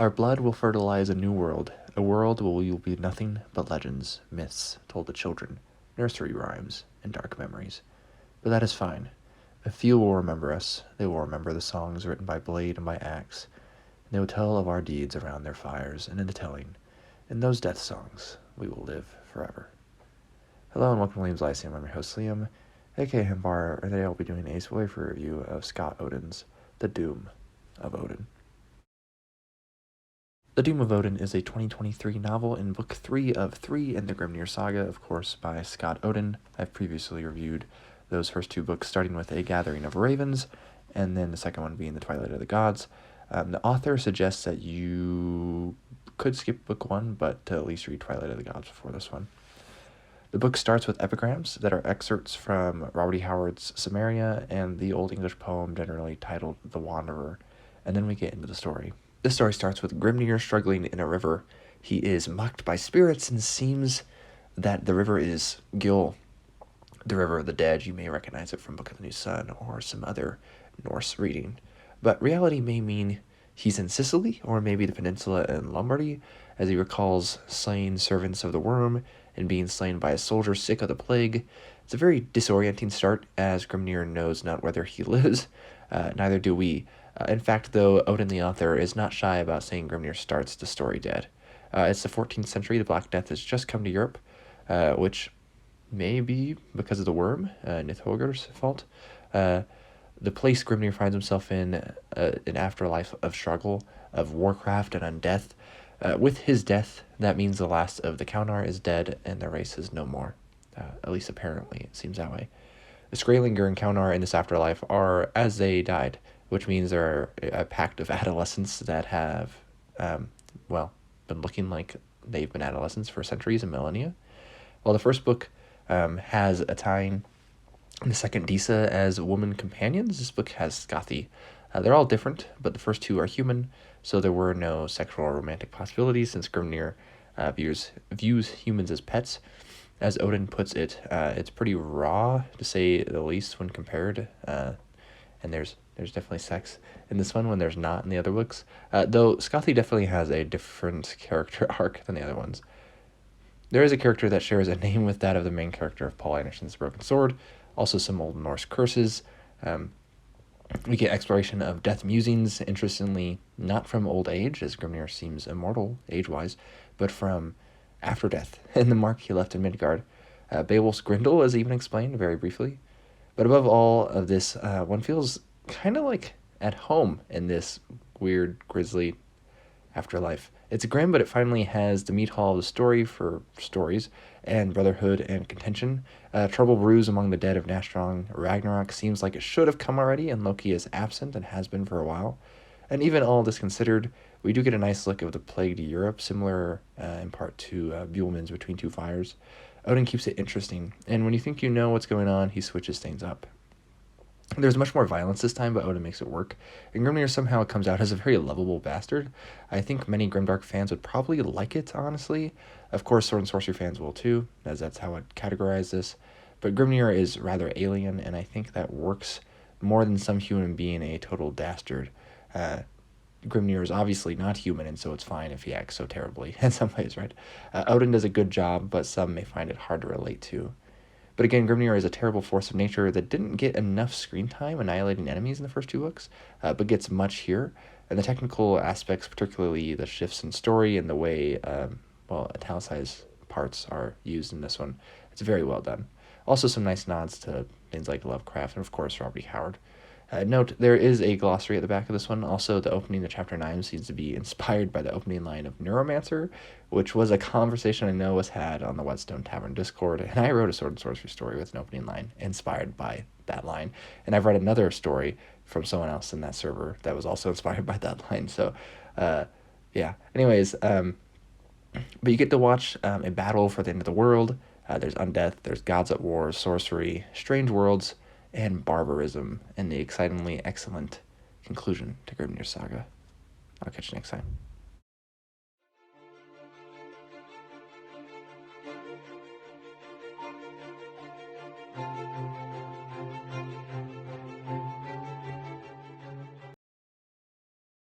Our blood will fertilize a new world, a world where we will be nothing but legends, myths told to children, nursery rhymes, and dark memories. But that is fine. A few will remember us. They will remember the songs written by blade and by axe. And they will tell of our deeds around their fires, and in the telling, in those death songs, we will live forever. Hello and welcome to Liam's Lyceum. I'm your host Liam, aka Himbar, and today I'll be doing a spoiler-free review of Scott Oden's The Doom of Odin. The Doom of Odin is a 2023 novel in Book 3 of 3 in the Grimnir saga, of course, by Scott Oden. I've previously reviewed those first two books, starting with A Gathering of Ravens, and then the second one being The Twilight of the Gods. The author suggests that you could skip book 1, but to at least read Twilight of the Gods before this one. The book starts with epigrams that are excerpts from Robert E. Howard's Samaria and the Old English poem generally titled The Wanderer, and then we get into the story. This story starts with Grimnir struggling in a river. He is mocked by spirits and seems that the river is Gil, the River of the Dead. You may recognize it from Book of the New Sun or some other Norse reading. But reality may mean he's in Sicily or maybe the peninsula in Lombardy, as he recalls slaying servants of the worm and being slain by a soldier sick of the plague. It's a very disorienting start, as Grimnir knows not whether he lives. Neither do we. In fact, though, Odin the author is not shy about saying Grimnir starts the story dead. It's the 14th century. The Black Death has just come to Europe, which may be because of the worm, Nithogur's fault. The place Grimnir finds himself in, an afterlife of struggle, of warcraft and undeath. With his death, that means the last of the Kaunar is dead and the race is no more. At least apparently, it seems that way. The Skrailingar and Kaunar in this afterlife are as they died, which means they're a pact of adolescents that have, been looking like they've been adolescents for centuries and millennia. While the first book has a tying, and the second Disa as woman companions, this book has Skathi. They're all different, but the first two are human, so there were no sexual or romantic possibilities, since Grimnir views humans as pets. As Odin puts it, it's pretty raw, to say the least, when compared, and there's definitely sex in this one when there's not in the other books, though Skathi definitely has a different character arc than the other ones. There is a character that shares a name with that of the main character of Paul Anderson's Broken Sword, also some Old Norse curses. We get exploration of death musings, interestingly, not from old age, as Grimnir seems immortal age-wise, but from after death, and the mark he left in Midgard. Beowulf's Grendel is even explained very briefly. But above all of this, one feels kind of like at home in this weird, grisly afterlife. It's grim, but it finally has the meat hall of the story for stories, and brotherhood and contention. Trouble brews among the dead of Nastrong. Ragnarok seems like it should have come already, and Loki is absent and has been for a while. And even all this considered, we do get a nice look of the plagued Europe, similar in part to Bjorn's Between Two Fires. Odin keeps it interesting, and when you think you know what's going on, he switches things up. There's much more violence this time, but Odin makes it work, and Grimnir somehow comes out as a very lovable bastard. I think many Grimdark fans would probably like it, honestly. Of course, Sword and Sorcery fans will too, as that's how I'd categorize this. But Grimnir is rather alien, and I think that works more than some human being a total dastard. Grimnir is obviously not human, and so it's fine if he acts so terribly in some ways, right? Odin does a good job, but some may find it hard to relate to. But again, Grimnir is a terrible force of nature that didn't get enough screen time annihilating enemies in the first two books, but gets much here. And the technical aspects, particularly the shifts in story and the way, italicized parts are used in this one, it's very well done. Also some nice nods to things like Lovecraft and, of course, Robert E. Howard. Note, there is a glossary at the back of this one. Also, the opening of Chapter 9 seems to be inspired by the opening line of Neuromancer, which was a conversation I know was had on the Whetstone Tavern Discord, and I wrote a Sword and Sorcery story with an opening line inspired by that line. And I've read another story from someone else in that server that was also inspired by that line. So, yeah. Anyways, but you get to watch a battle for the end of the world. There's undeath, there's gods at war, sorcery, strange worlds, and barbarism, and the excitingly excellent conclusion to Grimnir's saga. I'll catch you next time.